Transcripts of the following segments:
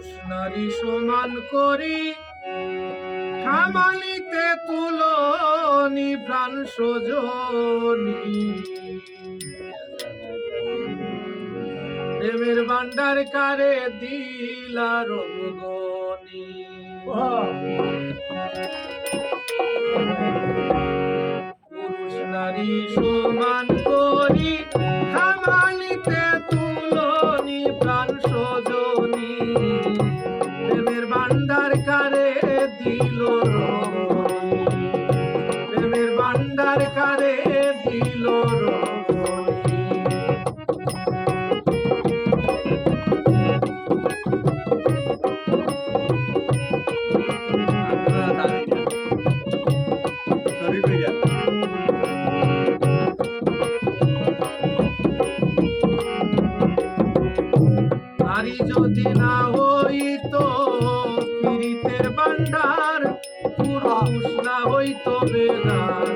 পুরুষ নারী সমান করি খামালিতে তুলনি প্রাণ সজনী প্রেমের ভান্ডার কারে দিলা রঙ্গনি পুরুষ নারী সমান করি খামালিতে তুলনি প্রাণ সজনী প্রেমের ভান্ডার কারে দিল রঙ্গনি প্রেমের ভান্ডার কারে দিল রঙ্গনি নারী যদি না হইতো পীড়িতের ভান্ডার পুরুষ না হইতো বেগার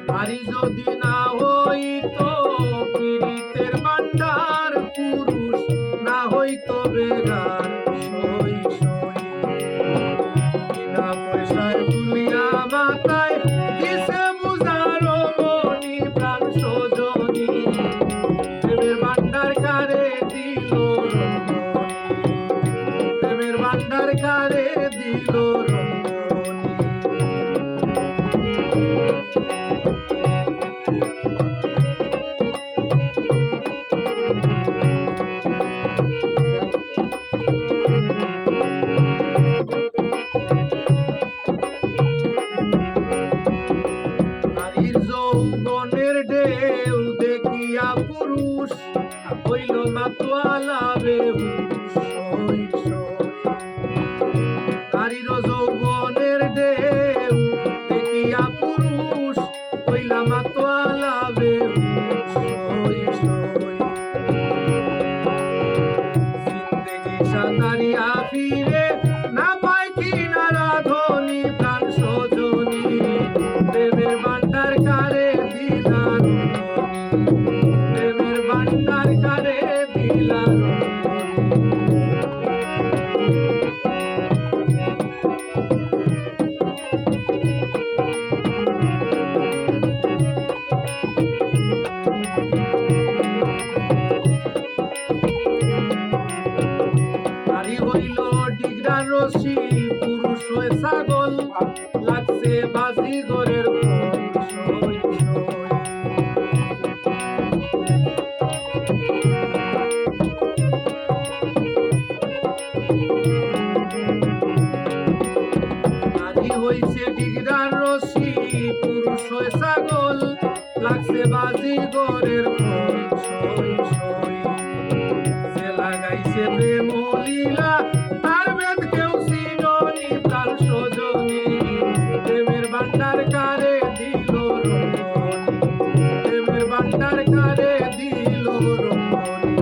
নারী যদি না হইতো পীড়িতের ভান্ডার পুরুষ না হইতো বেগার সই সই বিনা পয়সায় তুলিয়া মাথায় দিছে বুঝারো মনি প্রাণ সজনী প্রেমের ভান্ডার কারে দিল রঙ্গনি প্রেমের ভান্ডার কারে দিল রঙ্গনি যৌবনের ঢেউ দেখিয়া পুরুষ হইল মাতোয়ালা বেহুশ নারীর যৌবনের ঢেউ দেখিয়া পুরুষ হইলা মাতোয়ালা বেহুশ জিন্দেগি সাঁতারিয়া ফিরে না পায় কিনা রাধনি প্রাণ সজনী প্রেমের ভান্ডার কারে দিলা রঙ্গনি প্রেমের ভান্ডার কারে দিলা নারী হইল ডিগরার রশি পুরুষ হয়ে ছাগল লাগছে বাজিগরের নারী হইছে ডিগরার রশি পুরুষ হয়ে ছাগল লাগছে বাজিগরের সে লাগাইছে প্রেম লীলা তার বেদ কেউ চিননি প্রাণ সজনী প্রেমের ভান্ডার কারে দিল রঙ্গনি প্রেমের ভান্ডার কারে দিল রঙ্গনি